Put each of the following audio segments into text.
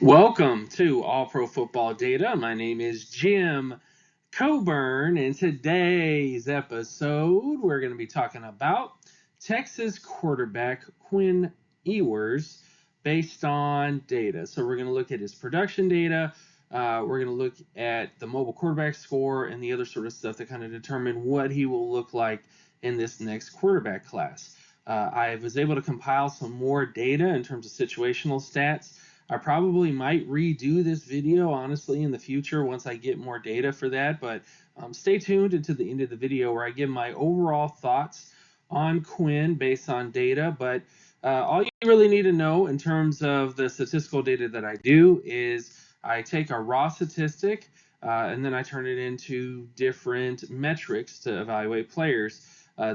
Welcome to All Pro Football Data. My name is Jim Coburn. In today's episode, we're going to be talking about Texas quarterback Quinn Ewers based on data. So we're going to look at his production data. We're going to look at the mobile quarterback score and the other sort of stuff to kind of determine what he will look like in this next quarterback class. I was able to compile some more data in terms of situational stats. I probably might redo this video, honestly, in the future once I get more data for that, but stay tuned until the end of the video where I give my overall thoughts on Quinn based on data. But all you really need to know in terms of the statistical data that I do is I take a raw statistic and then I turn it into different metrics to evaluate players.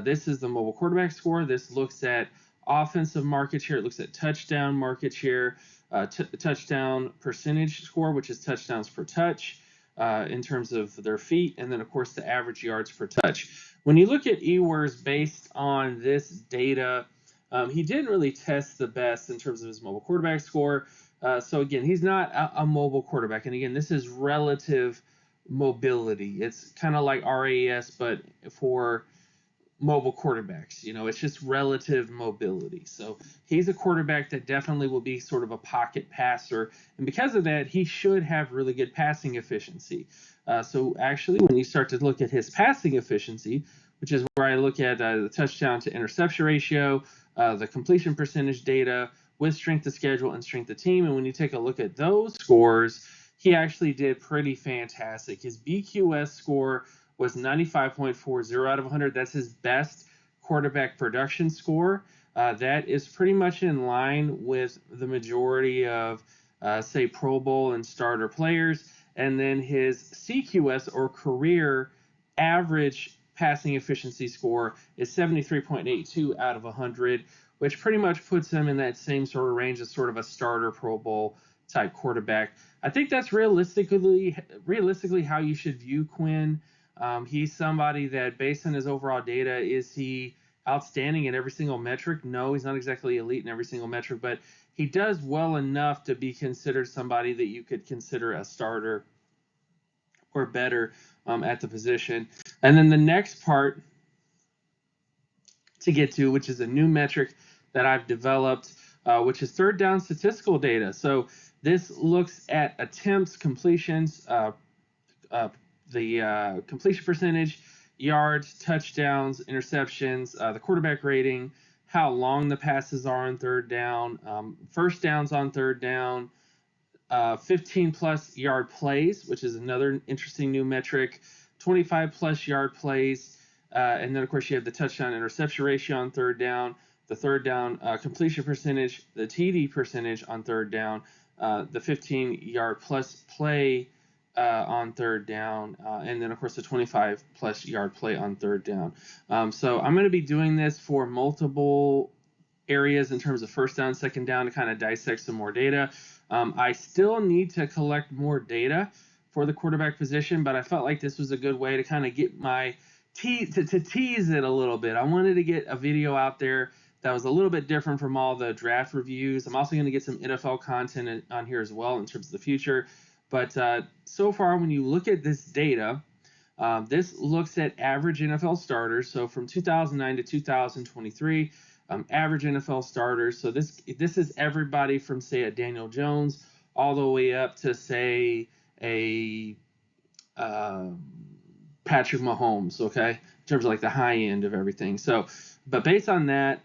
This is the mobile quarterback score. This looks at offensive market share. It looks at touchdown market share. Touchdown percentage score, which is touchdowns per touch in terms of their feet, and then of course the average yards per touch. When you look at Ewers based on this data, he didn't really test the best in terms of his mobile quarterback score. So again, he's not a mobile quarterback, and again, this is relative mobility. It's kind of like RAS, but for mobile quarterbacks. It's just relative mobility. So he's a quarterback that definitely will be sort of a pocket passer. And because of that, he should have really good passing efficiency. So actually, when you start to look at his passing efficiency, which is where I look at the touchdown to interception ratio, the completion percentage data with strength of schedule and strength of team. And when you take a look at those scores, he actually did pretty fantastic. His BQS score was 95.40 out of 100. That's his best quarterback production score. That is pretty much in line with the majority of, say, Pro Bowl and starter players. And then his CQS, or career average passing efficiency score, is 73.82 out of 100, which pretty much puts him in that same sort of range as sort of a starter Pro Bowl type quarterback. I think that's realistically how you should view Quinn. He's somebody that, based on his overall data, is he outstanding in every single metric? No, he's not exactly elite in every single metric, but he does well enough to be considered somebody that you could consider a starter or better at the position. And then the next part to get to, which is a new metric that I've developed, which is third down statistical data. So this looks at attempts, completions, the completion percentage, yards, touchdowns, interceptions, the quarterback rating, how long the passes are on third down, first downs on third down, 15-plus yard plays, which is another interesting new metric, 25-plus yard plays, and then, of course, you have the touchdown interception ratio on third down, the third down completion percentage, the TD percentage on third down, the 15-yard-plus play on third down, and then, of course, the 25-plus yard play on third down. So I'm going to be doing this for multiple areas in terms of first down, second down, to kind of dissect some more data. I still need to collect more data for the quarterback position, but I felt like this was a good way to kind of get my to tease it a little bit. I wanted to get a video out there that was a little bit different from all the draft reviews. I'm also going to get some NFL content on here as well in terms of the future. But so far, when you look at this data, this looks at average NFL starters. So from 2009 to 2023, average NFL starters. So this is everybody from, say, a Daniel Jones all the way up to, say, a Patrick Mahomes, okay, in terms of like the high end of everything. So, but based on that,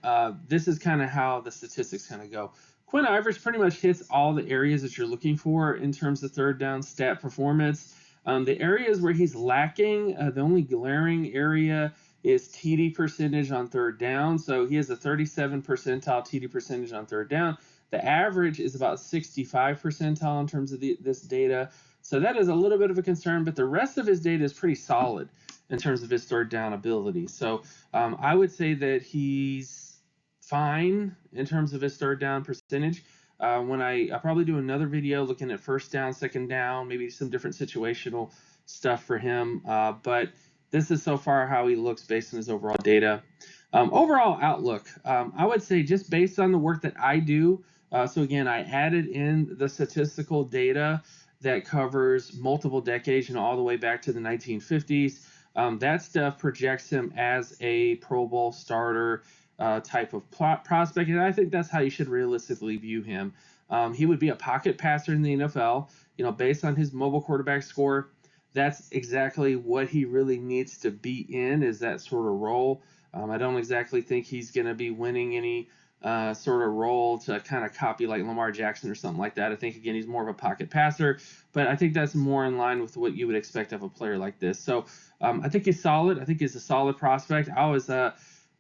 this is kind of how the statistics kind of go. Quinn Ewers pretty much hits all the areas that you're looking for in terms of third down stat performance. The areas where he's lacking, the only glaring area is TD percentage on third down. So he has a 37 percentile TD percentage on third down. The average is about 65 percentile in terms of this data. So that is a little bit of a concern, but the rest of his data is pretty solid in terms of his third down ability. So I would say that he's fine in terms of his third down percentage. When I'll probably do another video looking at first down, second down, maybe some different situational stuff for him. But this is so far how he looks based on his overall data. Overall outlook, I would say, just based on the work that I do So again, I added in the statistical data that covers multiple decades, all the way back to the 1950s. That stuff projects him as a Pro Bowl starter type of prospect, and I think that's how you should realistically view him. He would be a pocket passer in the NFL, based on his mobile quarterback score. That's exactly what he really needs to be in, is that sort of role. I don't exactly think he's going to be winning any sort of role to kind of copy like Lamar Jackson or something like that. I think, again, he's more of a pocket passer, but I think that's more in line with what you would expect of a player like this. So I think he's solid. I think he's a solid prospect. I was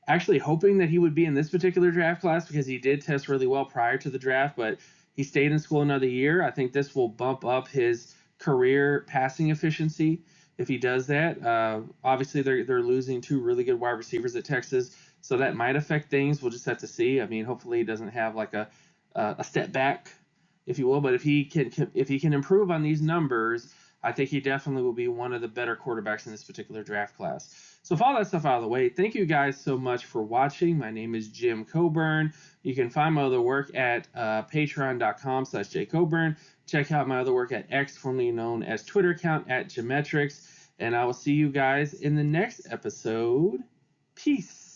actually hoping that he would be in this particular draft class because he did test really well prior to the draft, but he stayed in school another year. I think this will bump up his career passing efficiency if he does that. Obviously, they're losing two really good wide receivers at Texas, so that might affect things. We'll just have to see. I mean, hopefully he doesn't have like a step back, if you will. But if he can improve on these numbers, I think he definitely will be one of the better quarterbacks in this particular draft class. So, with all that stuff out of the way, thank you guys so much for watching. My name is Jim Coburn. You can find my other work at patreon.com/jcoburn. Check out my other work at X, formerly known as Twitter account at Geometrics. And I will see you guys in the next episode. Peace.